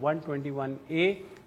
121A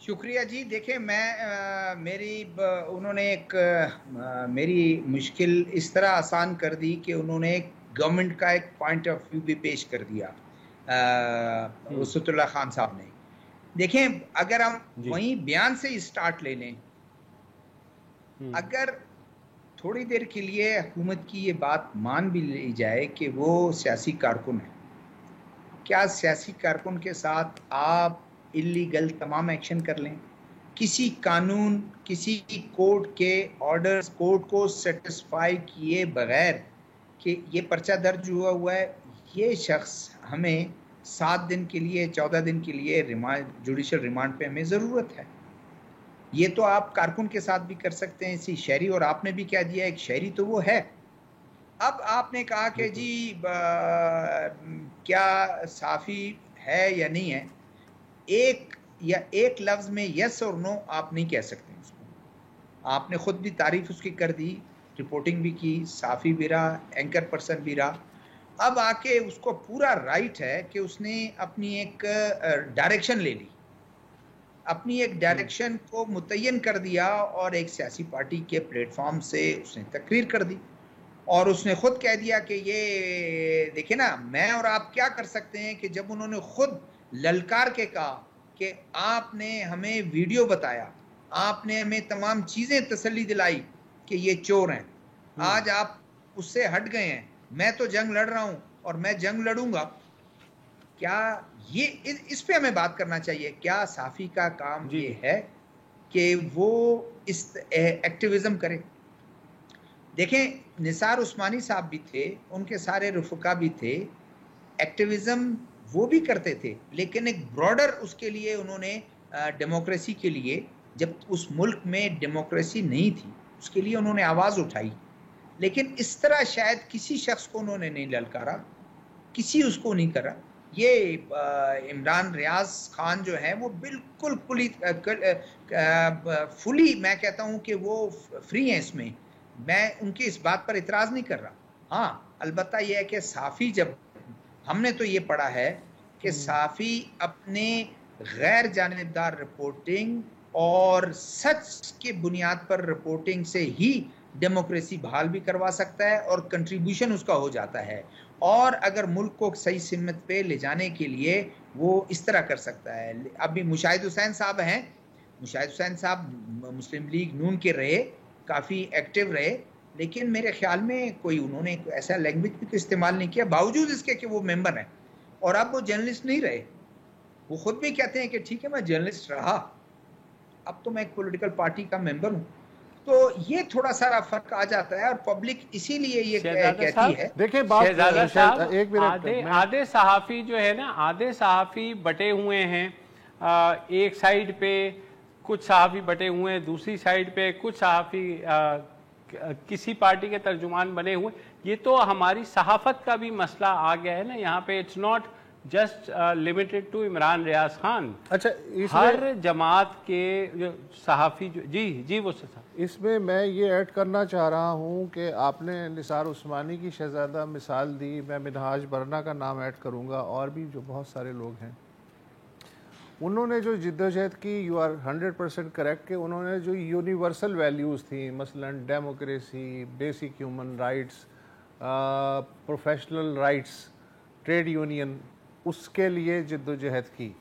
شکریہ جی. دیکھیں انہوں نے ایک میری مشکل اس طرح آسان کر دی کہ انہوں نے گورنمنٹ کا ایک پوائنٹ آف ویو بھی پیش کر دیا وسعت اللہ خان صاحب نے. دیکھیں اگر ہم وہیں بیان سے ہی سٹارٹ لے لیں, اگر تھوڑی دیر کے لیے حکومت کی یہ بات مان بھی لی جائے کہ وہ سیاسی کارکن ہے, کیا سیاسی کارکن کے ساتھ آپ اللیگل تمام ایکشن کر لیں کسی قانون, کسی کورٹ کے آرڈرز, کورٹ کو سیٹسفائی کیے بغیر کہ یہ پرچہ درج ہوا ہے, یہ شخص ہمیں 7 دن کے لیے 14 دن کے لیے جوڈیشل ریمانڈ پہ ہمیں ضرورت ہے. یہ تو آپ کارکن کے ساتھ بھی کر سکتے ہیں اسی شہری, اور آپ نے بھی کہہ دیا ایک شہری تو وہ ہے. اب آپ نے کہا کہ جی کیا صحافی ہے یا نہیں ہے, ایک لفظ میں یس اور نو آپ نہیں کہہ سکتے اس کو. آپ نے خود بھی تعریف اس کی کر دی, رپورٹنگ بھی کی, صحافی بھی رہا, اینکر پرسن بھی رہا. اب آ کے اس کو پورا رائٹ ہے کہ اس نے اپنی ایک ڈائریکشن لے لی, اپنی ایک ڈائریکشن کو متعین کر دیا اور ایک سیاسی پارٹی کے پلیٹ فارم سے اس نے تقریر کر دی, اور اس نے خود کہہ دیا کہ یہ دیکھیں نا میں اور آپ کیا کر سکتے ہیں کہ جب انہوں نے خود للکار کے کہا کہ آپ نے ہمیں ویڈیو بتایا, آپ نے ہمیں تمام چیزیں تسلی دلائی کہ یہ چور ہیں, آج آپ اس سے ہٹ گئے ہیں, میں تو جنگ لڑ رہا ہوں اور میں جنگ لڑوں گا. کیا یہ اس پہ ہمیں بات کرنا چاہیے, کیا صحافی کا کام یہ ہے کہ وہ اس ایکٹیویزم کرے؟ دیکھیں نثار عثمانی صاحب بھی تھے, ان کے سارے رفقا بھی تھے, ایکٹیویزم وہ بھی کرتے تھے, لیکن ایک براڈر اس کے لیے انہوں نے ڈیموکریسی کے لیے, جب اس ملک میں ڈیموکریسی نہیں تھی اس کے لیے انہوں نے آواز اٹھائی. لیکن اس طرح شاید کسی شخص کو انہوں نے نہیں للکارا, کسی اس کو نہیں کرا. یہ عمران ریاض خان جو ہیں وہ بالکل فلی میں کہتا ہوں کہ وہ فری ہیں اس میں, میں ان کی اس بات پر اعتراض نہیں کر رہا. ہاں البتہ یہ ہے کہ صحافی, جب ہم نے تو یہ پڑھا ہے کہ صحافی اپنے غیر جانبدار رپورٹنگ اور سچ کی بنیاد پر رپورٹنگ سے ہی ڈیموکریسی بحال بھی کروا سکتا ہے اور کنٹریبیوشن اس کا ہو جاتا ہے, اور اگر ملک کو صحیح سمت پہ لے جانے کے لیے وہ اس طرح کر سکتا ہے. ابھی مشاہد حسین صاحب ہیں, مشاہد حسین صاحب مسلم لیگ نون کے رہے, کافی ایکٹیو رہے, لیکن میرے خیال میں کوئی انہوں نے ایسا لینگویج بھی استعمال نہیں کیا, باوجود اس کے کہ وہ ممبر ہیں, اور اب وہ جرنلسٹ نہیں رہے. وہ خود بھی کہتے ہیں کہ ٹھیک ہے میں جرنلسٹ رہا, اب تو میں ایک پولیٹیکل پارٹی کا ممبر ہوں. تو یہ تھوڑا سا فرق آ جاتا ہے, اور پبلک اسی لیے یہ کہتی ہے. دیکھیں آدھے صحافی جو ہے نا, آدھے صحافی بٹے ہوئے ہیں, ایک سائیڈ پہ کچھ صحافی بٹے ہوئے ہیں, دوسری سائیڈ پہ کچھ صحافی کسی پارٹی کے ترجمان بنے ہوئے. یہ تو ہماری صحافت کا بھی مسئلہ آ گیا ہے نا یہاں پہ. It's not just limited to Imran Riaz Khan. اچھا, ہر جماعت کے صحافی جی وہ اس میں یہ ایڈ کرنا چاہ رہا ہوں کہ آپ نے نثار عثمانی کی شہزادہ مثال دی, میں منہاج برنا کا نام ایڈ کروں گا, اور بھی جو بہت سارے لوگ ہیں انہوں نے جو جدوجہد کی. یو آر 100% کریکٹ کہ انہوں نے جو یونیورسل ویلیوز تھیں, مثلا democracy, basic human rights, professional rights, trade union, اس کے لیے جدوجہد کی.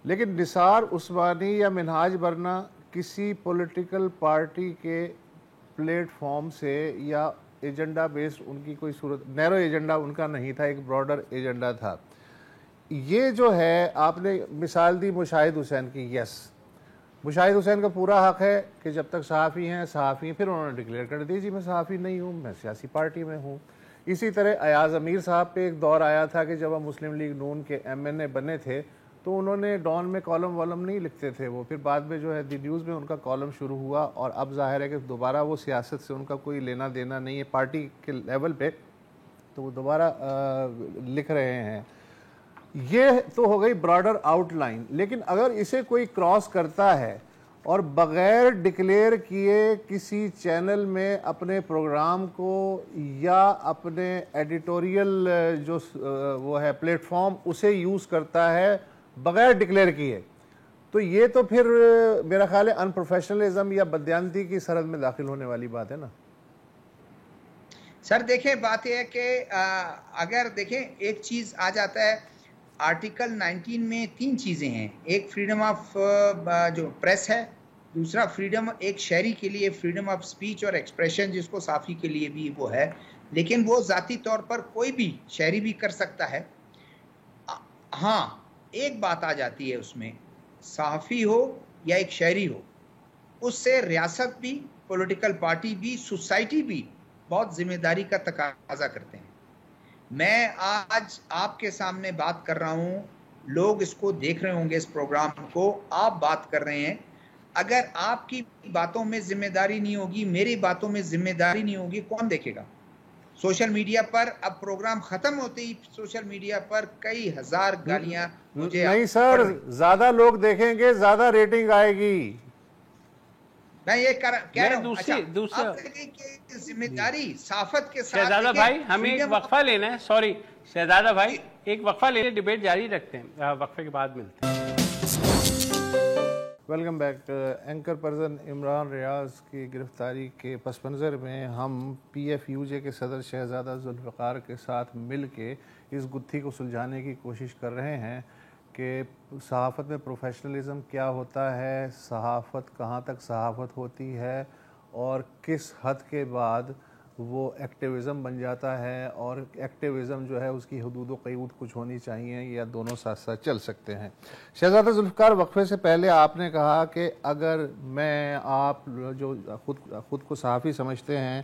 لیکن نثار عثمانی یا منہاج برنا کسی پولیٹیکل پارٹی کے پلیٹ فارم سے یا ایجنڈا بیسڈ ان کی کوئی صورت, نیرو ایجنڈا ان کا نہیں تھا, ایک براڈر ایجنڈا تھا. یہ جو ہے آپ نے مثال دی مشاہد حسین کی, یس مشاہد حسین کا پورا حق ہے کہ جب تک صحافی ہیں صحافی ہیں, پھر انہوں نے ڈکلیئر کر دی جی میں صحافی نہیں ہوں, میں سیاسی پارٹی میں ہوں. اسی طرح ایاز امیر صاحب پہ ایک دور آیا تھا کہ جب ہم مسلم لیگ نون کے MNA بنے تھے تو انہوں نے ڈان میں کالم والم نہیں لکھتے تھے وہ, پھر بعد میں جو ہے دی نیوز میں ان کا کالم شروع ہوا, اور اب ظاہر ہے کہ دوبارہ وہ سیاست سے ان کا کوئی لینا دینا نہیں ہے پارٹی کے لیول پہ, تو وہ دوبارہ لکھ رہے ہیں. یہ تو ہو گئی براڈر آؤٹ لائن. لیکن اگر اسے کوئی کراس کرتا ہے اور بغیر ڈکلیئر کیے کسی چینل میں اپنے پروگرام کو یا اپنے ایڈیٹوریل جو وہ ہے پلیٹ فارم اسے یوز کرتا ہے بغیر ڈکلیئر کیے, تو یہ تو پھر میرا خیال ہے ان پروفیشنلزم یا بددیانتی کی سرحد میں داخل ہونے والی بات ہے نا. سر دیکھیں بات یہ ہے کہ اگر دیکھیں ایک چیز آ جاتا ہے آرٹیکل 19 میں 3 چیزیں ہیں. ایک فریڈم آف جو پریس ہے, دوسرا فریڈم ایک شہری کے لیے فریڈم آف سپیچ اور ایکسپریشن جس کو صحافی کے لیے بھی وہ ہے, لیکن وہ ذاتی طور پر کوئی بھی شہری بھی کر سکتا ہے. ہاں ایک بات آ جاتی ہے اس میں, صحافی ہو یا ایک شہری ہو, اس سے ریاست بھی, پولیٹیکل پارٹی بھی, سوسائٹی بھی بہت ذمہ داری کا تقاضا کرتے ہیں. میں آج آپ کے سامنے بات کر رہا ہوں, لوگ اس کو دیکھ رہے ہوں گے اس پروگرام کو, آپ بات کر رہے ہیں. اگر آپ کی باتوں میں ذمہ داری نہیں ہوگی, میری باتوں میں ذمہ داری نہیں ہوگی, کون دیکھے گا؟ سوشل میڈیا پر اب پروگرام ختم ہوتے ہی سوشل میڈیا پر کئی ہزار گالیاں مجھے نہیں سر, زیادہ لوگ دیکھیں گے زیادہ ریٹنگ آئے گی. میں یہ کہہ رہا ہوں. اچھا آپ دیکھیں کہ ذمہ داری صحافت کے ساتھ. شہزادہ بھائی ہمیں ایک وقفہ لینا ہے, سوری شہزادہ بھائی ایک وقفہ لینے, ڈیبیٹ جاری رکھتے ہیں, وقفے کے بعد ملتے ہیں. Welcome back. Anchor person Imran Riaz کی گرفتاری کے پس منظر میں ہم پی ایف یو جے کے صدر شہزادہ ذوالفقار کے ساتھ مل کے اس گتھی کو سلجھانے کی کوشش کر رہے ہیں کہ صحافت میں پروفیشنلزم کیا ہوتا ہے, صحافت کہاں تک صحافت ہوتی ہے, اور کس حد کے بعد وہ ایکٹیویزم بن جاتا ہے, اور ایکٹیویزم جو ہے اس کی حدود و قیود کچھ ہونی چاہیے یا دونوں ساتھ ساتھ چل سکتے ہیں. شہزادہ ذوالفقار, وقفے سے پہلے آپ نے کہا کہ اگر میں آپ جو خود کو صحافی سمجھتے ہیں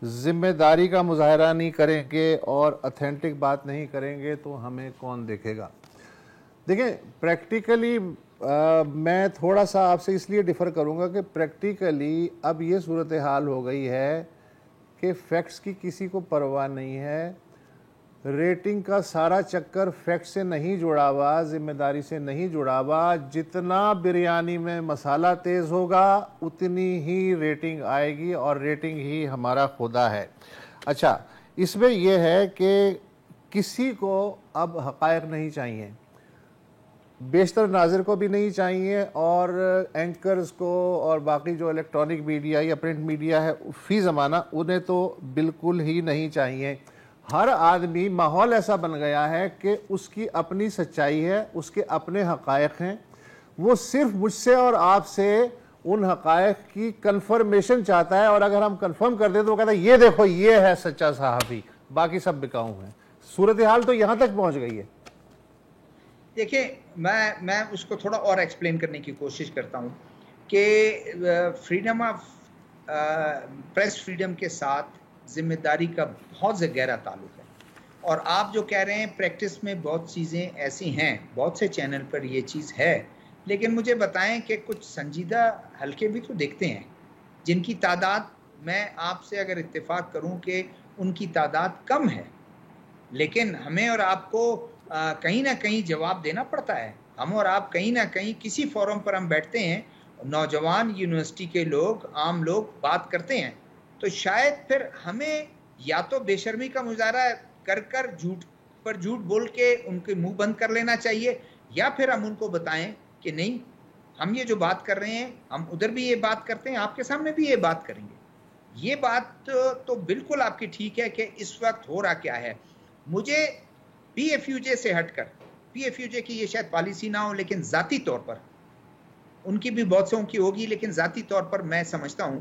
ذمہ داری کا مظاہرہ نہیں کریں گے اور اتھینٹک بات نہیں کریں گے تو ہمیں کون دیکھے گا؟ دیکھیں پریکٹیکلی میں تھوڑا سا آپ سے اس لیے ڈیفر کروں گا کہ پریکٹیکلی اب یہ صورتحال ہو گئی ہے کہ فیکٹس کی کسی کو پرواہ نہیں ہے. ریٹنگ کا سارا چکر فیکٹ سے نہیں جڑا ہوا, ذمہ داری سے نہیں جڑا ہوا. جتنا بریانی میں مسالہ تیز ہوگا اتنی ہی ریٹنگ آئے گی, اور ریٹنگ ہی ہمارا خدا ہے. اچھا, اس میں یہ ہے کہ کسی کو اب حقائق نہیں چاہیے, بیشتر ناظر کو بھی نہیں چاہیے, اور اینکرز کو اور باقی جو الیکٹرانک میڈیا یا پرنٹ میڈیا ہے فی زمانہ انہیں تو بالکل ہی نہیں چاہیے. ہر آدمی, ماحول ایسا بن گیا ہے کہ اس کی اپنی سچائی ہے, اس کے اپنے حقائق ہیں, وہ صرف مجھ سے اور آپ سے ان حقائق کی کنفرمیشن چاہتا ہے, اور اگر ہم کنفرم کر دیں تو وہ کہتا ہے یہ دیکھو یہ ہے سچا صحافی, باقی سب بکاؤں ہیں. صورتحال تو یہاں تک پہنچ گئی ہے. دیکھیں میں اس کو تھوڑا اور ایکسپلین کرنے کی کوشش کرتا ہوں کہ فریڈم آف پریس فریڈم کے ساتھ ذمہ داری کا بہت گہرا تعلق ہے. اور آپ جو کہہ رہے ہیں پریکٹس میں بہت چیزیں ایسی ہیں, بہت سے چینل پر یہ چیز ہے, لیکن مجھے بتائیں کہ کچھ سنجیدہ حلقے بھی تو دیکھتے ہیں جن کی تعداد, میں آپ سے اگر اتفاق کروں کہ ان کی تعداد کم ہے, لیکن ہمیں اور آپ کو کہیں نہ کہیں جواب دینا پڑتا ہے. ہم اور آپ کہیں نہ کہیں کسی فورم پر ہم بیٹھتے ہیں, نوجوان یونیورسٹی کے لوگ, عام لوگ بات کرتے ہیں, تو شاید پھر ہمیں یا تو بے شرمی کا مظاہرہ کر کر جھوٹ پر جھوٹ بول کے ان کے منہ بند کر لینا چاہیے, یا پھر ہم ان کو بتائیں کہ نہیں, ہم یہ جو بات کر رہے ہیں ہم ادھر بھی یہ بات کرتے ہیں, آپ کے سامنے بھی یہ بات کریں گے. یہ بات تو بالکل آپ کی ٹھیک ہے کہ اس وقت ہو رہا کیا ہے. مجھے پی ایف یو جے سے ہٹ کر, پی ایف یو جے کی یہ شاید پالیسی نہ ہو, لیکن ذاتی طور پر ان کی بھی بہت سے ان کی ہوگی, لیکن ذاتی طور پر میں سمجھتا ہوں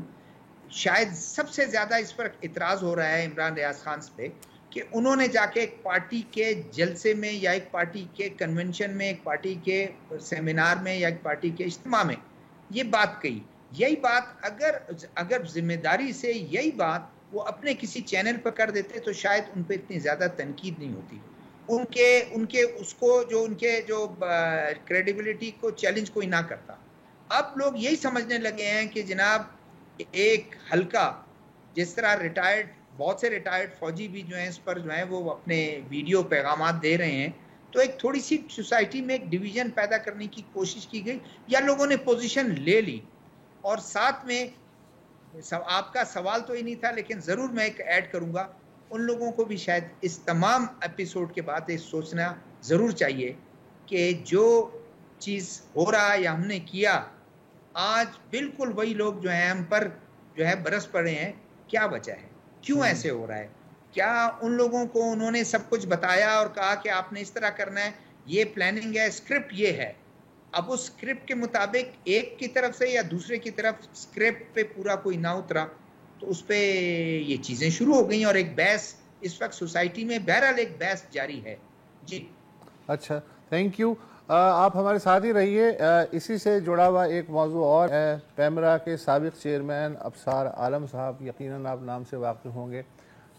شاید سب سے زیادہ اس پر اعتراض ہو رہا ہے عمران ریاض خان پہ کہ انہوں نے جا کے ایک پارٹی کے جلسے میں یا ایک پارٹی کے کنونشن میں, ایک پارٹی کے سیمینار میں یا ایک پارٹی کے اجتماع میں یہ بات کہی. یہی بات اگر ذمہ داری سے یہی بات وہ اپنے کسی چینل پر کر دیتے تو شاید ان پہ اتنی زیادہ تنقید نہیں ہوتی. ان کے اس کو جو ان کے جو کریڈیبلٹی کو چیلنج کوئی نہ کرتا. اب لوگ یہی سمجھنے لگے ہیں کہ جناب ایک حلقہ, جس طرح بہت سے ریٹائرڈ فوجی بھی جو ہیں اس پر جو ہیں وہ اپنے ویڈیو پیغامات دے رہے ہیں, تو ایک تھوڑی سی سوسائٹی میں ایک ڈویژن پیدا کرنے کی کوشش کی گئی, یا لوگوں نے پوزیشن لے لی. اور ساتھ میں آپ کا سوال تو ہی نہیں تھا, لیکن ضرور میں ایک ایڈ کروں گا, ان لوگوں کو بھی شاید اس تمام ایپیسوڈ کے بعد یہ سوچنا ضرور چاہیے کہ جو چیز ہو رہا ہے یا ہم نے کیا، آج بالکل وہی لوگ جو ہیں ہم پر جو ہے برس پڑے ہیں. کیا وجہ ہے؟ کیوں ایسے ہو رہا ہے؟ کیا ان لوگوں کو انہوں نے سب کچھ بتایا اور کہا کہ آپ نے اس طرح کرنا ہے، یہ پلاننگ ہے، اسکرپٹ یہ ہے؟ اب اس اسکرپٹ کے مطابق ایک کی طرف سے یا دوسرے کی طرف اسکرپٹ پہ پورا کوئی نہ اترا تو اس پہ یہ چیزیں شروع ہو گئیں اور ایک بحث اس وقت سوسائٹی میں بہرحال ایک بحث جاری ہے. جی اچھا، تھینک یو. آپ ہمارے ساتھ ہی رہیے. اسی سے جڑا ہوا ایک موضوع اور ہے. پیمرا کے سابق چیئرمین ابصار عالم صاحب، یقیناً آپ نام سے واقف ہوں گے،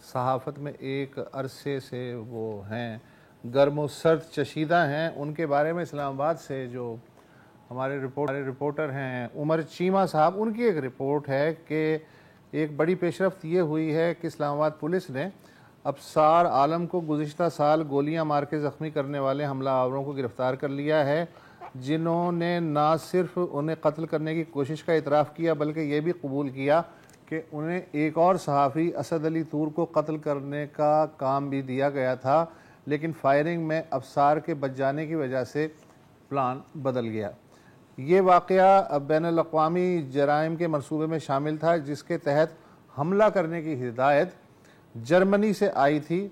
صحافت میں ایک عرصے سے وہ ہیں، گرم و سرد چشیدہ ہیں. ان کے بارے میں اسلام آباد سے جو ہمارے رپورٹر ہیں عمر چیمہ صاحب، ان کی ایک رپورٹ ہے کہ ایک بڑی پیش رفت یہ ہوئی ہے کہ اسلام آباد پولیس نے ابصار عالم کو گزشتہ سال گولیاں مار کے زخمی کرنے والے حملہ آوروں کو گرفتار کر لیا ہے، جنہوں نے نہ صرف انہیں قتل کرنے کی کوشش کا اعتراف کیا بلکہ یہ بھی قبول کیا کہ انہیں ایک اور صحافی اسد علی طور کو قتل کرنے کا کام بھی دیا گیا تھا، لیکن فائرنگ میں ابصار کے بچ جانے کی وجہ سے پلان بدل گیا. یہ واقعہ بین الاقوامی جرائم کے منصوبے میں شامل تھا جس کے تحت حملہ کرنے کی ہدایت جرمنی سے آئی تھی.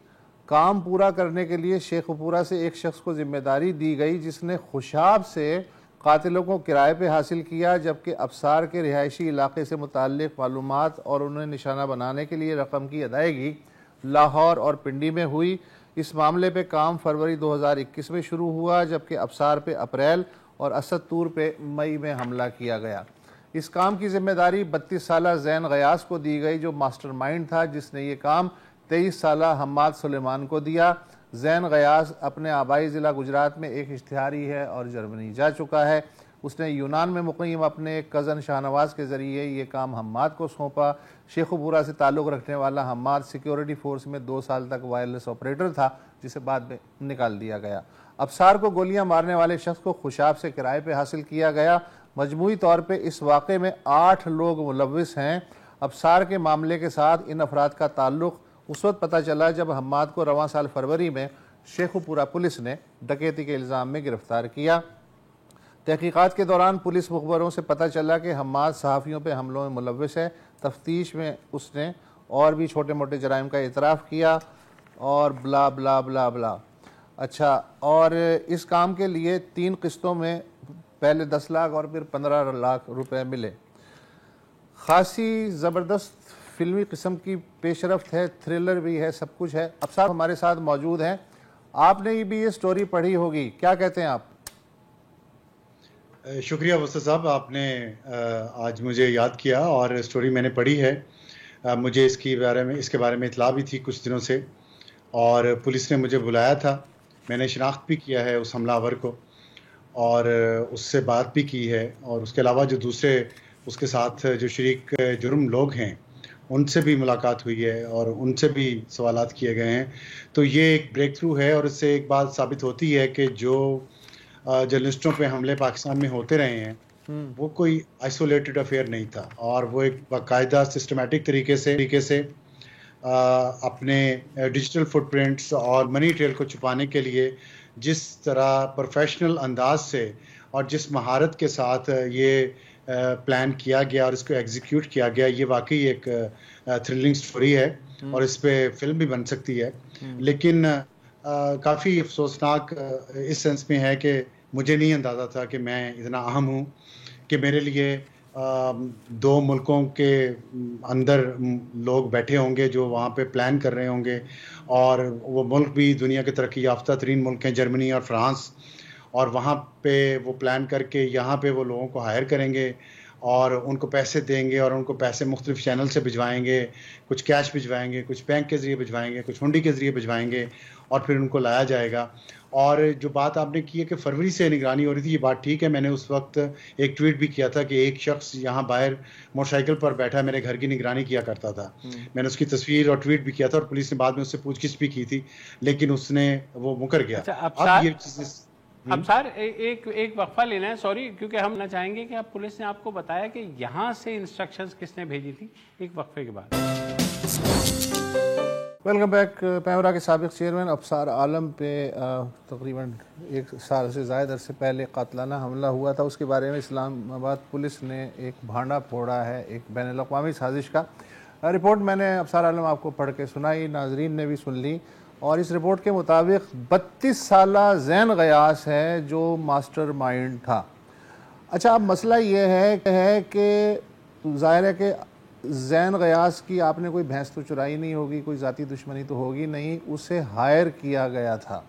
کام پورا کرنے کے لیے شیخ پورہ سے ایک شخص کو ذمہ داری دی گئی جس نے خوشاب سے قاتلوں کو کرائے پہ حاصل کیا، جبکہ ابصار کے رہائشی علاقے سے متعلق معلومات اور انہیں نشانہ بنانے کے لیے رقم کی ادائیگی لاہور اور پنڈی میں ہوئی. اس معاملے پہ کام فروری 2021 میں شروع ہوا، جبکہ ابصار پہ اپریل اور اسد طور پہ مئی میں حملہ کیا گیا. اس کام کی ذمہ داری 32 سالہ زین غیاث کو دی گئی جو ماسٹر مائنڈ تھا، جس نے یہ کام 23 سالہ حماد سلیمان کو دیا. زین غیاث اپنے آبائی ضلع گجرات میں ایک اشتہاری ہے اور جرمنی جا چکا ہے. اس نے یونان میں مقیم اپنے کزن شاہنواز کے ذریعے یہ کام حماد کو سونپا. شیخ پورہ سے تعلق رکھنے والا حماد سیکیورٹی فورس میں 2 سال تک وائرلیس آپریٹر تھا، جسے بعد میں نکال دیا گیا. ابصار کو گولیاں مارنے والے شخص کو خوشاب سے کرائے پہ حاصل کیا گیا. مجموعی طور پہ اس واقعے میں 8 لوگ ملوث ہیں. ابصار کے معاملے کے ساتھ ان افراد کا تعلق اس وقت پتہ چلا جب حماد کو رواں سال فروری میں شیخ پورہ پولیس نے ڈکیتی کے الزام میں گرفتار کیا. تحقیقات کے دوران پولیس مخبروں سے پتہ چلا کہ حماد صحافیوں پہ حملوں میں ملوث ہے. تفتیش میں اس نے اور بھی چھوٹے موٹے جرائم کا اعتراف کیا اور بلا بلا بلا بلا. اچھا، اور اس کام کے لیے 3 قسطوں میں پہلے 10 لاکھ اور پھر 15 لاکھ روپے ملے. خاصی زبردست فلمی قسم کی پیش رفت ہے، تھرلر بھی ہے، سب کچھ ہے. ابصار ہمارے ساتھ موجود ہیں. آپ نے بھی یہ سٹوری پڑھی ہوگی، کیا کہتے ہیں آپ؟ شکریہ وسط صاحب، آپ نے آج مجھے یاد کیا اور سٹوری میں نے پڑھی ہے. مجھے اس کے بارے میں اطلاع بھی تھی کچھ دنوں سے اور پولیس نے مجھے بلایا تھا. میں نے شناخت بھی کیا ہے اس حملہ آور کو اور اس سے بات بھی کی ہے، اور اس کے علاوہ جو دوسرے اس کے ساتھ جو شریک جرم لوگ ہیں ان سے بھی ملاقات ہوئی ہے اور ان سے بھی سوالات کیے گئے ہیں. تو یہ ایک بریک تھرو ہے اور اس سے ایک بات ثابت ہوتی ہے کہ جو جرنلسٹوں پہ حملے پاکستان میں ہوتے رہے ہیں وہ کوئی آئسولیٹڈ افیئر نہیں تھا، اور وہ ایک باقاعدہ سسٹمیٹک طریقے سے اپنے ڈیجیٹل فٹ پرنٹس اور منی ٹریل کو چھپانے کے لیے جس طرح پروفیشنل انداز سے اور جس مہارت کے ساتھ یہ پلان کیا گیا اور اس کو ایگزیکیوٹ کیا گیا، یہ واقعی ایک تھرلنگ سٹوری ہے اور اس پہ فلم بھی بن سکتی ہے. لیکن کافی افسوسناک اس سینس میں ہے کہ مجھے نہیں اندازہ تھا کہ میں اتنا اہم ہوں کہ میرے لیے 2 ملکوں کے اندر لوگ بیٹھے ہوں گے جو وہاں پہ پلان کر رہے ہوں گے، اور وہ ملک بھی دنیا کے ترقی یافتہ ترین ملک ہیں، جرمنی اور فرانس، اور وہاں پہ وہ پلان کر کے یہاں پہ وہ لوگوں کو ہائر کریں گے اور ان کو پیسے دیں گے اور ان کو پیسے مختلف چینل سے بھجوائیں گے. کچھ کیش بھجوائیں گے، کچھ بینک کے ذریعے بھجوائیں گے، کچھ ہنڈی کے ذریعے بھجوائیں گے اور پھر ان کو لایا جائے گا. اور جو بات آپ نے کی ہے کہ فروری سے نگرانی ہو رہی تھی، یہ بات ٹھیک ہے. میں نے اس وقت ایک ٹویٹ بھی کیا تھا کہ ایک شخص یہاں باہر موٹر سائیکل پر بیٹھا میرے گھر کی نگرانی کیا کرتا تھا. میں نے اس کی تصویر اور ٹویٹ بھی کیا تھا اور پولیس نے بعد میں اس سے پوچھ گچھ بھی کی تھی، لیکن اس نے وہ مکر گیا. اب یہ ابصار ایک وقفہ لینا ہے، سوری، کیونکہ ہم نہ چاہیں گے کہ اب پولیس نے آپ کو بتایا کہ یہاں سے انسٹرکشنز کس نے بھیجی تھی. ایک وقفے کے بعد ویلکم بیک. پیمرا کے سابق چیئرمین ابصار عالم پہ تقریباً 1 سال سے زائد عرصے پہلے قاتلانہ حملہ ہوا تھا. اس کے بارے میں اسلام آباد پولیس نے ایک بھانڈا پھوڑا ہے ایک بین الاقوامی سازش کا. رپورٹ میں نے ابصار عالم آپ کو پڑھ کے سنائی, ناظرین نے بھی سن لی, اور اس رپورٹ کے مطابق 32 سالہ زین غیاث ہے جو ماسٹر مائنڈ تھا. اچھا, اب مسئلہ یہ ہے کہ ظاہر ہے کہ زین غیاث کی آپ نے کوئی بھینس تو چرائی نہیں ہوگی, کوئی ذاتی دشمنی تو ہوگی نہیں, اسے ہائر کیا گیا تھا.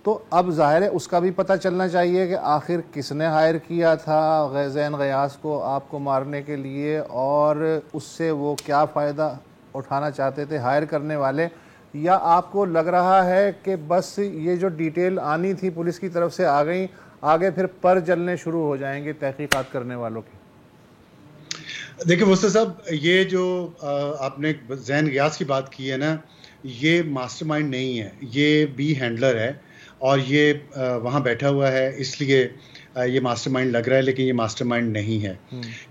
تو اب ظاہر ہے اس کا بھی پتہ چلنا چاہیے کہ آخر کس نے ہائر کیا تھا زین غیاث کو آپ کو مارنے کے لیے, اور اس سے وہ کیا فائدہ اٹھانا چاہتے تھے ہائر کرنے والے, یا آپ کو لگ رہا ہے کہ بس یہ جو ڈیٹیل آنی تھی پولیس کی طرف سے آ گئیں, آگے پھر پر جلنے شروع ہو جائیں گے تحقیقات کرنے والوں کی؟ دیکھیں مستر صاحب, یہ جو آپ نے زین غیاث کی بات کی ہے نا, یہ ماسٹر مائنڈ نہیں ہے, یہ بی ہینڈلر ہے, اور یہ وہاں بیٹھا ہوا ہے اس لیے یہ ماسٹر مائنڈ لگ رہا ہے, لیکن یہ ماسٹر مائنڈ نہیں ہے.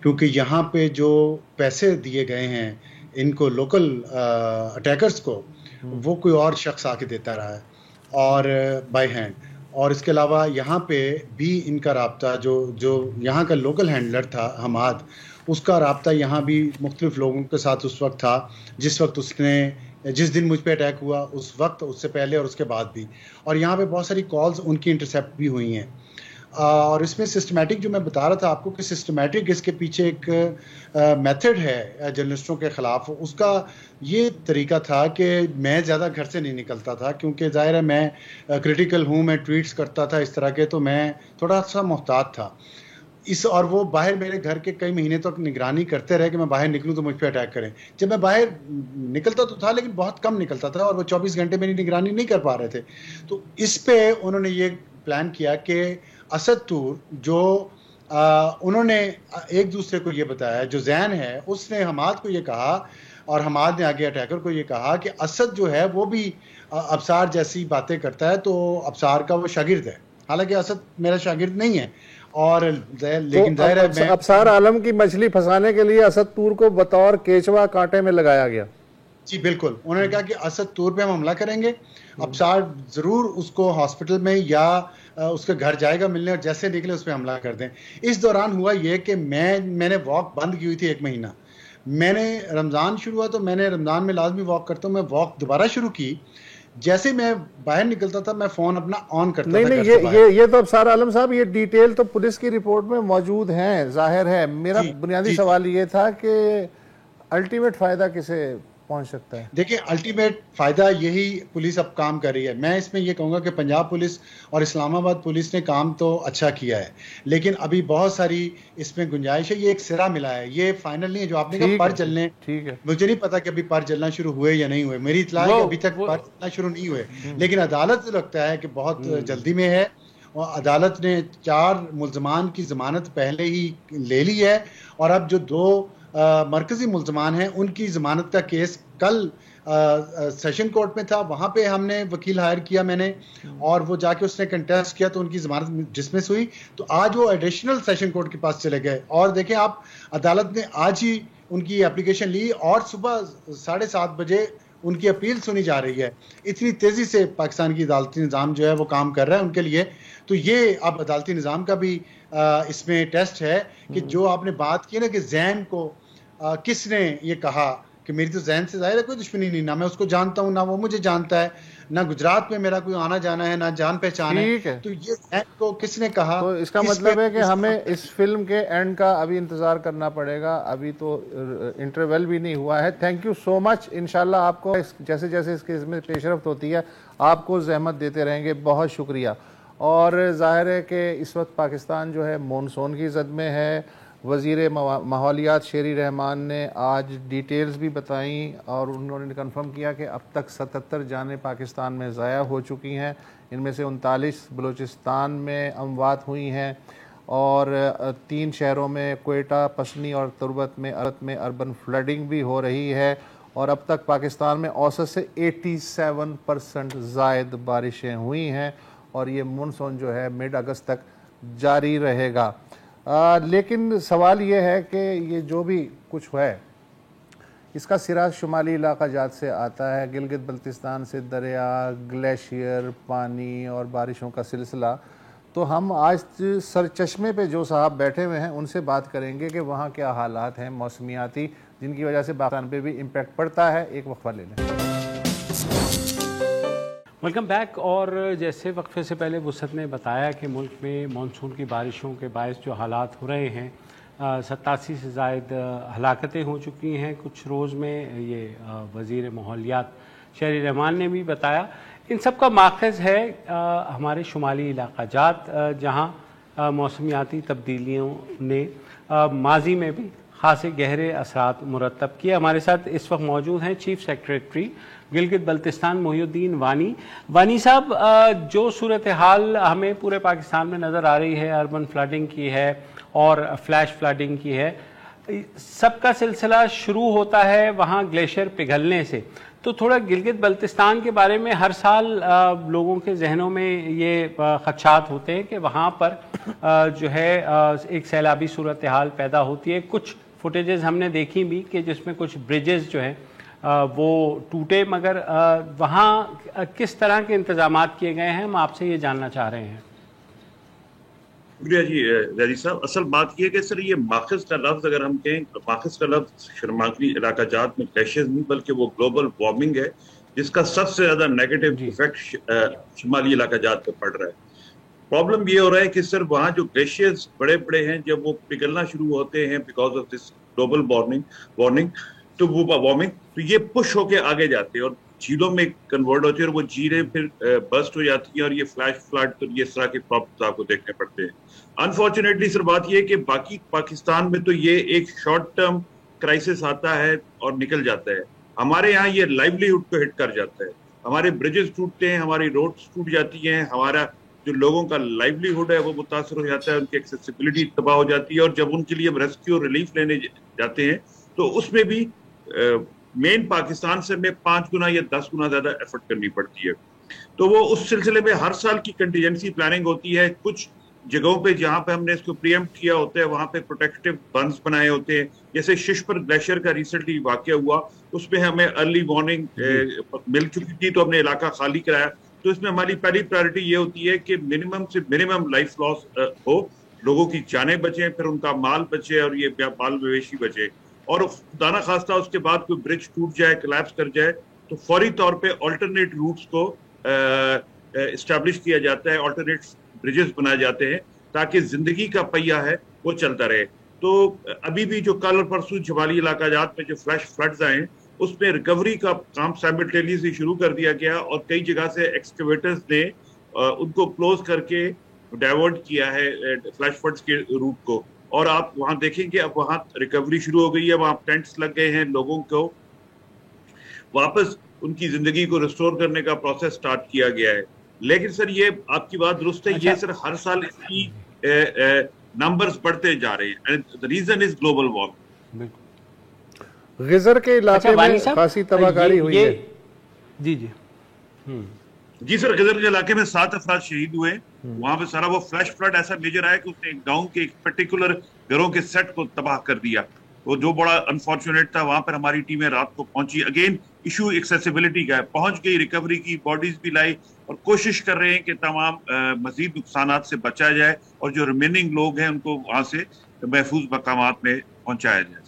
کیونکہ یہاں پہ جو پیسے دیے گئے ہیں ان کو لوکل اٹیکرز کو, وہ کوئی اور شخص آ کے دیتا رہا ہے اور بائی ہینڈ. اور اس کے علاوہ یہاں پہ بھی ان کا رابطہ جو یہاں کا لوکل ہینڈلر تھا حماد, اس کا رابطہ یہاں بھی مختلف لوگوں کے ساتھ اس وقت تھا جس دن مجھ پہ اٹیک ہوا, اس وقت, اس سے پہلے اور اس کے بعد بھی. اور یہاں پہ بہت ساری کالز ان کی انٹرسیپٹ بھی ہوئی ہیں. اور اس میں سسٹمیٹک جو میں بتا رہا تھا آپ کو کہ سسٹمیٹک اس کے پیچھے ایک میتھڈ ہے جرنلسٹوں کے خلاف. اس کا یہ طریقہ تھا کہ میں زیادہ گھر سے نہیں نکلتا تھا, کیونکہ ظاہر ہے میں کریٹیکل ہوں, میں ٹویٹس کرتا تھا اس طرح کے, تو میں تھوڑا سا محتاط تھا اور وہ باہر میرے گھر کے کئی مہینے تک نگرانی کرتے رہے کہ میں باہر نکلوں تو مجھ پہ اٹیک کریں. جب میں باہر نکلتا تو تھا لیکن بہت کم نکلتا تھا, اور وہ 24 گھنٹے میری نگرانی نہیں کر پا رہے تھے. تو اس پہ انہوں نے یہ پلان کیا کہ اسد طور جو انہوں نے ایک دوسرے کو یہ بتایا, جو زین ہے اس نے حماد کو یہ کہا, اور حماد نے آگے اٹیکر کو یہ کہا کہ اسد جو ہے وہ بھی ابصار جیسی باتیں کرتا ہے, تو ابصار کا وہ شاگرد ہے. حالانکہ اسد میرا شاگرد نہیں ہے, اور لیکن ظاہر ہے میں ابصار عالم کی مچھلی پھنسانے کے لیے اسد طور کو بطور کیچوا کانٹے میں لگایا گیا. جی بالکل, انہوں نے کہا کہ اسد طور پہ ہم حملہ کریں گے, ابصار ضرور اس کو ہاسپٹل میں یا اس کے گھر جائے گا ملنے, اور جیسے نکلے اس پہ حملہ کر دیں. اس دوران ہوا یہ کہ میں نے واک بند کی ہوئی تھی 1 مہینہ. میں نے رمضان شروع ہوا تو میں نے رمضان میں لازمی واک کرتا ہوں, میں واک دوبارہ شروع کی. جیسے میں باہر نکلتا تھا میں فون اپنا آن کرتا تھا. نہیں, یہ تو ابصار عالم صاحب یہ ڈیٹیل تو پولیس کی رپورٹ میں موجود ہیں, ظاہر ہے. میرا بنیادی سوال یہ تھا کہ الٹیمیٹ فائدہ کسے پہنچ سکتا ہے؟ دیکھیں الٹیمیٹ فائدہ یہی پولیس اب کام کر رہی ہے. میں اس میں یہ کہوں گا کہ پنجاب پولیس اور اسلام آباد پولیس نے کام تو اچھا کیا ہے, لیکن ابھی بہت ساری اس میں گنجائش ہے. یہ ایک سرا ملا ہے, یہ فائنل نہیں ہے. جو آپ نے کہا پر چلنے, مجھے نہیں پتا کہ ابھی پر چلنا شروع ہوئے یا نہیں ہوئے. میری اطلاع ہے کہ ابھی تک پر چلنا شروع نہیں ہوئے, لیکن عدالت لگتا ہے کہ بہت جلدی میں ہے. اور عدالت نے 4 ملزمان کی ضمانت پہلے ہی لے لی ہے, اور اب جو 2 مرکزی ملزمان ہیں ان کی ضمانت کا کیس کل سیشن کورٹ میں تھا, وہاں پہ ہم نے وکیل ہائر کیا میں نے, اور وہ جا کے اس نے کنٹیسٹ کیا تو ان کی ضمانت ڈسمس ہوئی. تو آج وہ ایڈیشنل سیشن کورٹ کے پاس چلے گئے, اور دیکھیں آپ عدالت نے آج ہی ان کی اپلیکیشن لی, اور صبح 7:30 بجے ان کی اپیل سنی جا رہی ہے. اتنی تیزی سے پاکستان کی عدالتی نظام جو ہے وہ کام کر رہا ہے ان کے لیے. تو یہ اب عدالتی نظام کا بھی اس میں ٹیسٹ ہے کہ جو آپ نے بات کی نا کہ زین کو کس نے یہ کہا کہ میری تو زین سے ظاہر ہے کوئی دشمنی نہیں, نہ میں اس کو جانتا ہوں نہ وہ مجھے جانتا ہے, نہ گجرات میں میرا کوئی آنا جانا ہے, نہ جان پہچان ہے. تو یہ زین کو کس نے کہا, تو اس کا مطلب ہے کہ ہمیں اس فلم کے اینڈ کا ابھی انتظار کرنا پڑے گا, ابھی تو انٹرول بھی نہیں ہوا ہے. تھینک یو سو مچ. انشاءاللہ آپ کو جیسے جیسے اس کیس میں پیش رفت ہوتی ہے آپ کو زحمت دیتے رہیں گے. بہت شکریہ. اور ظاہر ہے کہ اس وقت پاکستان جو ہے مونسون کی زد میں ہے. وزیر ماحولیات شیری رحمان نے آج ڈیٹیلز بھی بتائیں, اور انہوں نے کنفرم کیا کہ اب تک 77 جانیں پاکستان میں ضائع ہو چکی ہیں, ان میں سے 39 بلوچستان میں اموات ہوئی ہیں, اور 3 شہروں میں کوئٹہ, پسنی اور تربت میں اربن فلڈنگ بھی ہو رہی ہے. اور اب تک پاکستان میں اوسط سے 87% زائد بارشیں ہوئی ہیں, اور یہ مونسون جو ہے مڈ اگست تک جاری رہے گا. لیکن سوال یہ ہے کہ یہ جو بھی کچھ ہے اس کا سرا شمالی علاقہ جات سے آتا ہے، گلگت بلتستان سے دریا، گلیشیئر، پانی اور بارشوں کا سلسلہ۔ تو ہم آج سر چشمے پہ جو صاحب بیٹھے ہوئے ہیں ان سے بات کریں گے کہ وہاں کیا حالات ہیں موسمیاتی، جن کی وجہ سے باغان پہ بھی امپیکٹ پڑتا ہے۔ ایک وقفہ لے لیں۔ Welcome back. اور جیسے وقفے سے پہلے وسعت نے بتایا کہ ملک میں مانسون کی بارشوں کے باعث جو حالات ہو رہے ہیں، 87 سے زائد ہلاکتیں ہو چکی ہیں کچھ روز میں، یہ وزیر ماحولیات شہری رحمان نے بھی بتایا۔ ان سب کا ماخذ ہے ہمارے شمالی علاقہ جات، جہاں موسمیاتی تبدیلیوں نے ماضی میں بھی خاصے گہرے اثرات مرتب کیے۔ ہمارے ساتھ اس وقت موجود ہیں چیف سیکریٹری گلگت بلتستان محی الدین وانی۔ وانی صاحب، جو صورتحال ہمیں پورے پاکستان میں نظر آ رہی ہے، اربن فلڈنگ کی ہے اور فلیش فلڈنگ کی ہے، سب کا سلسلہ شروع ہوتا ہے وہاں گلیشیئر پگھلنے سے۔ تو تھوڑا گلگت بلتستان کے بارے میں، ہر سال لوگوں کے ذہنوں میں یہ خدشات ہوتے ہیں کہ وہاں پر جو ہے ایک سیلابی صورتحال پیدا ہوتی ہے۔ کچھ فوٹیجز ہم نے دیکھی بھی کہ جس میں کچھ بریجز جو ہیں وہ ٹوٹے، مگر وہاں کس طرح کے انتظامات کیے گئے ہیں، ہم آپ سے یہ جاننا چاہ رہے ہیں۔ شکریہ جی ریاضی صاحب۔ اصل بات یہ کہ سر یہ ماخذ کا لفظ اگر ہم کہیں، ماخذ کا لفظ شمالی علاقہ جات میں گلیشیئرز نہیں بلکہ وہ گلوبل وارمنگ ہے، جس کا سب سے زیادہ نیگیٹو ایفیکٹ شمالی علاقہ جات پہ پڑ رہا ہے۔ پرابلم یہ ہو رہا ہے کہ سر وہاں جو گلیشیئرز بڑے بڑے ہیں، جب وہ پگھلنا شروع ہوتے ہیں because of this global warming, تو یہ پش ہو کے آگے جاتے ہیں اور جھیلوں میں کنورٹ ہوتی ہے، اور وہ جھیلیں پھر برسٹ ہو جاتی ہیں اور یہ فلیش فلڈ، تو یہ اس طرح کے پرابلمز آپ کو دیکھنے پڑتے ہیں۔ انفارچونیٹلی سر بات یہ ہے کہ باقی پاکستان میں تو یہ ایک شارٹ ٹرم کرائسس آتا ہے اور نکل جاتا ہے، ہمارے یہاں یہ لائیولی ہوڈ کو ہٹ کر جاتا ہے، ہمارے بریجز ٹوٹتے ہیں، ہماری روڈز ٹوٹ جاتی ہیں، ہمارا جو لوگوں کا لائیولی ہوڈ ہے وہ متاثر ہو جاتا ہے، ان کی ایکسیسیبلٹی تباہ ہو جاتی ہے، اور جب ان کے لیے ہم ریسکیو ریلیف لینے جاتے ہیں تو اس میں بھی مین پاکستان سے میں 5 گنا یا 10 گنا زیادہ ایفرٹ کرنی پڑتی ہے۔ تو وہ اس سلسلے میں ہر سال کی کنٹیجنسی پلاننگ ہوتی ہے، کچھ جگہوں پہ جہاں پہ ہم نے اس کو پری ایمپٹ کیا ہوتا ہے وہاں پہ پروٹیکٹیو بنز بنائے ہوتے ہیں، جیسے ششپر گلیشیئر کا ریسنٹلی واقعہ ہوا، اس میں ہمیں ارلی وارننگ مل چکی تھی تو ہم نے علاقہ خالی کرایا۔ تو اس میں ہماری پہلی پرائرٹی یہ ہوتی ہے کہ منیمم سے منیمم لائف لاس ہو، لوگوں کی جانیں بچیں، پھر ان کا مال بچے اور یہ مال مویشی بچے، اور خدا نہ خواستہ اس کے بعد کوئی برج ٹوٹ جائے، کلیپس کر جائے تو فوری طور پہ آلٹرنیٹ روٹس کو اسٹیبلش کیا جاتا ہے، آلٹرنیٹ برجز بنائے جاتے ہیں تاکہ زندگی کا پہیہ ہے وہ چلتا رہے۔ تو ابھی بھی جو کل اور پرسوں شمالی علاقہ جات میں جو فلیش فلڈز آئے ہیں اس میں ریکوری کا کام سائملٹینیسلی شروع کر دیا گیا، اور کئی جگہ سے ایکسکیویٹرز نے ان کو کلوز کر کے ڈائیورٹ کیا ہے فلیش فلڈز کے روٹ کو، اور آپ وہاں دیکھیں کہ اب وہاں ریکوری شروع ہو گئی ہے، وہاں ٹینٹس لگ گئے ہیں، لوگوں کو واپس ان کی زندگی کو ریسٹور کرنے کا پروسیس سٹارٹ کیا گیا ہے۔ لیکن سر یہ آپ کی بات درست ہے، یہ سر ہر سال اس کی نمبرز بڑھتے جا رہے ہیں، the reason is global warming۔ غزر کے علاقے میں خاصی تباہ کاری ہوئی ہے۔ جی سر، غزر کے علاقے میں 7 افراد شہید ہوئے، وہاں پہ سارا وہ فلیش فلڈ ایسا میجر آیا کہ اس نے گاؤں کے ایک پرٹیکولر گھروں کے سیٹ کو تباہ کر دیا، وہ جو بڑا انفارچونیٹ تھا۔ وہاں پر ہماری ٹیمیں رات کو پہنچی، اگین ایشو ایکسیسیبلٹی کا ہے، پہنچ گئی، ریکوری کی، باڈیز بھی لائی، اور کوشش کر رہے ہیں کہ تمام مزید نقصانات سے بچا جائے اور جو ریمیننگ لوگ ہیں ان کو وہاں سے محفوظ مقامات میں پہنچایا جائے۔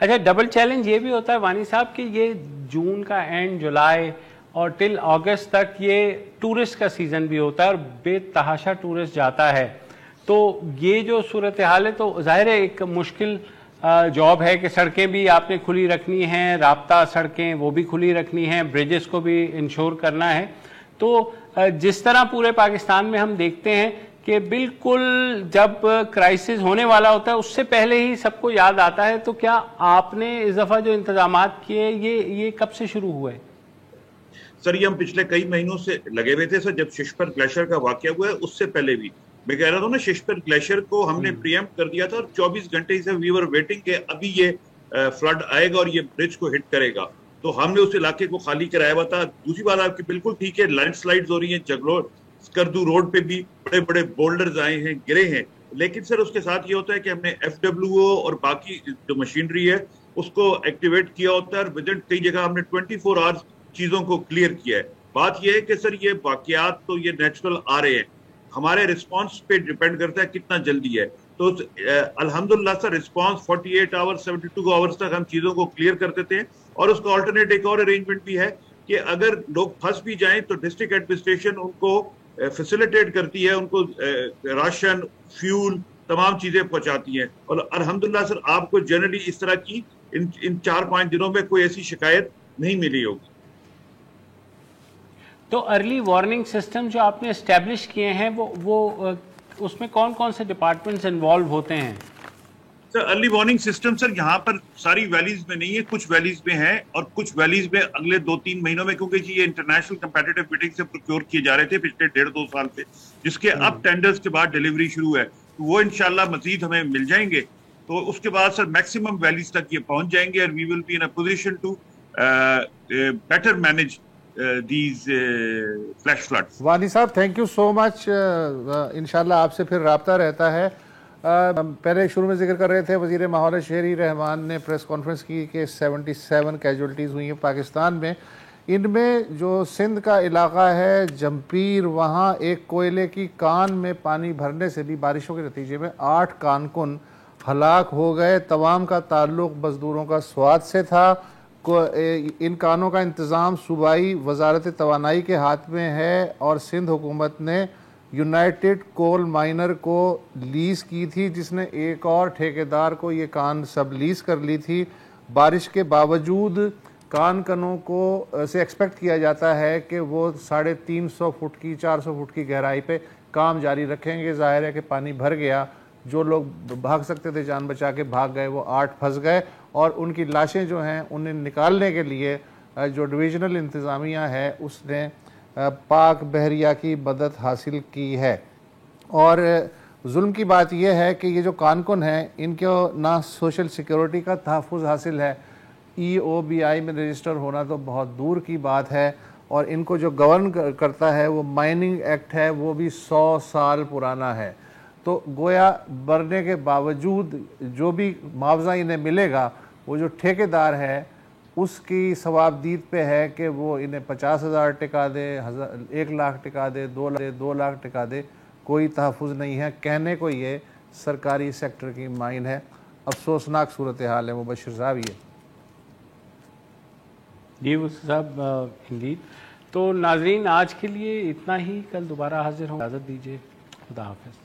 اچھا، ڈبل چیلنج یہ بھی ہوتا ہے وانی صاحب کہ یہ جون کا اینڈ، جولائی اور ٹل اگست تک یہ ٹورسٹ کا سیزن بھی ہوتا ہے اور بے تحاشا ٹورسٹ جاتا ہے، تو یہ جو صورتحال ہے تو ظاہر ہے ایک مشکل جاب ہے کہ سڑکیں بھی آپ نے کھلی رکھنی ہیں، رابطہ سڑکیں وہ بھی کھلی رکھنی ہیں، بریجز کو بھی انشور کرنا ہے۔ تو جس طرح پورے پاکستان میں ہم دیکھتے ہیں کہ بالکل جب کرائسس ہونے والا ہوتا ہے اس سے پہلے ہی سب کو یاد آتا ہے، تو کیا آپ نے اس دفعہ جو انتظامات کیے یہ کب سے شروع ہوئے؟ سر یہ ہم پچھلے کئی مہینوں سے لگے ہوئے تھے سر، جب ششپر گلیشیئر کا واقعہ ہوا ہے اس سے پہلے بھی میں کہہ رہا تھا نا، ششپر گلیشیئر کو ہم نے پری ایمپٹ کر دیا تھا اور 24 گھنٹے سے وی ور ویٹنگ کہ ابھی یہ فلڈ آئے گا اور یہ برج کو ہٹ کرے گا، تو ہم نے اس علاقے کو خالی کرایا ہوا تھا۔ دوسری بات آپ کی بالکل ٹھیک ہے، لینڈ سلائڈز ہو رہی ہیں، جگلو اسکردو روڈ پہ بھی بڑے بڑے بولڈرز آئے ہیں، گرے ہیں، لیکن سر اس کے ساتھ یہ ہوتا ہے کہ ہم نے FWO اور باقی جو مشینری ہے اس کو ایکٹیویٹ کیا ہوتا ہے اور ودن کئی جگہ ہم نے 24 آورز چیزوں کو کلیئر کیا ہے. بات یہ ہے کہ سر یہ واقعات تو یہ نیچرل آ رہے ہیں, ہمارے رسپانس پہ ڈیپینڈ کرتا ہے کتنا جلدی ہے. تو الحمدللہ سر رسپانس 48 آورز 72 آورز تک ہم چیزوں کو کلیئر کر دیتے ہیں. اور اس کا آلٹرنیٹ ایک اور ارینجمنٹ بھی ہے کہ اگر لوگ پھنس بھی جائیں تو ڈسٹرکٹ ایڈمنسٹریشن ان کو فیسیلیٹیٹ کرتی ہے, ان کو راشن, فیول, تمام چیزیں پہنچاتی ہیں. اور الحمدللہ سر آپ کو جنرلی اس طرح کی ان 4-5 دنوں میں کوئی ایسی شکایت نہیں ملی ہوگی. تو ارلی وارننگ سسٹم جو آپ نے اسٹیبلش کیے ہیں وہ اس میں کون کون سے ڈپارٹمنٹس انوالو ہوتے ہیں؟ سر ارلی وارننگ سسٹم سر یہاں پر ساری ویلیز میں نہیں ہے, کچھ ویلیز میں ہے اور کچھ ویلیز میں اگلے 2-3 مہینوں میں, کیونکہ یہ انٹرنیشنل کمپیٹیٹو بڈنگ سے پروکیور کیے جا رہے تھے پچھلے 1.5-2 سال سے, جس کے اب ٹینڈرز کے بعد ڈیلیوری شروع ہے. تو وہ انشاءاللہ مزید ہمیں مل جائیں گے. تو اس کے بعد سر میکسیمم ویلیز تک یہ پہنچ جائیں گے اور we will be in a position to better manage these flash floods. Wani صاحب تھینک یو سو مچ. انشاءاللہ آپ سے پھر رابطہ رہتا ہے. پہلے شروع میں ذکر کر رہے تھے وزیر ماحول شہری رحمان نے پریس کانفرنس کی کہ 77 کیجولٹیز ہوئی ہیں پاکستان میں. ان میں جو سندھ کا علاقہ ہے جمپیر, وہاں ایک کوئلے کی کان میں پانی بھرنے سے بھی بارشوں کے نتیجے میں 8 کارکن ہلاک ہو گئے. تمام کا تعلق مزدوروں کا سوات سے تھا. ان کانوں کا انتظام صوبائی وزارت توانائی کے ہاتھ میں ہے اور سندھ حکومت نے یونائٹڈ کول مائنر کو لیز کی تھی, جس نے ایک اور ٹھیکیدار کو یہ کان سب لیز کر لی تھی. بارش کے باوجود کان کنوں کو سے ایکسپیکٹ کیا جاتا ہے کہ وہ 350 فٹ کی 400 فٹ کی گہرائی پہ کام جاری رکھیں گے. ظاہر ہے کہ پانی بھر گیا, جو لوگ بھاگ سکتے تھے جان بچا کے بھاگ گئے, وہ 8 پھنس گئے اور ان کی لاشیں جو ہیں انہیں نکالنے کے لیے جو ڈویژنل انتظامیہ ہے اس نے پاک بحریہ کی مدد حاصل کی ہے. اور ظلم کی بات یہ ہے کہ یہ جو کارکن ہیں ان کو نہ سوشل سیکیورٹی کا تحفظ حاصل ہے, EOBI میں رجسٹر ہونا تو بہت دور کی بات ہے, اور ان کو جو گورن کرتا ہے وہ مائننگ ایکٹ ہے, وہ بھی 100 سال پرانا ہے. تو گویا برنے کے باوجود جو بھی معاوضہ انہیں ملے گا وہ جو ٹھیکیدار ہے اس کی ثوابدید پہ ہے کہ وہ انہیں 50,000 ٹکا دے, 1 لاکھ ٹکا دے, 2 لاکھ ٹکا دے, کوئی تحفظ نہیں ہے. کہنے کو یہ سرکاری سیکٹر کی مائن ہے. افسوسناک صورتحال ہے مبشر صاحب. یہ جی صاحب انڈیڈ. تو ناظرین آج کے لیے اتنا ہی, کل دوبارہ حاضر ہوں, اجازت دیجیے, خدا حافظ.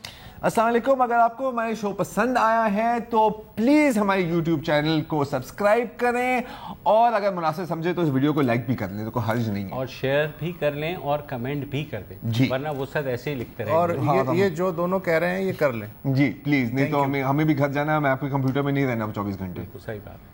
السلام علیکم. اگر آپ کو ہمارے شو پسند آیا ہے تو پلیز ہمارے یوٹیوب چینل کو سبسکرائب کریں, اور اگر مناسب سمجھے تو اس ویڈیو کو لائک بھی کر لیں, تو کوئی حرج نہیں ہے, اور شیئر بھی کر لیں اور کمنٹ بھی کر دیں, ورنہ وہ سب ایسے ہی لکھتے رہیں. اور یہ جو دونوں کہہ رہے ہیں یہ کر لیں جی پلیز, نہیں تو ہمیں بھی گھر جانا ہے, میں آپ کے کمپیوٹر میں نہیں رہنا 24 گھنٹے. صحیح بات ہے.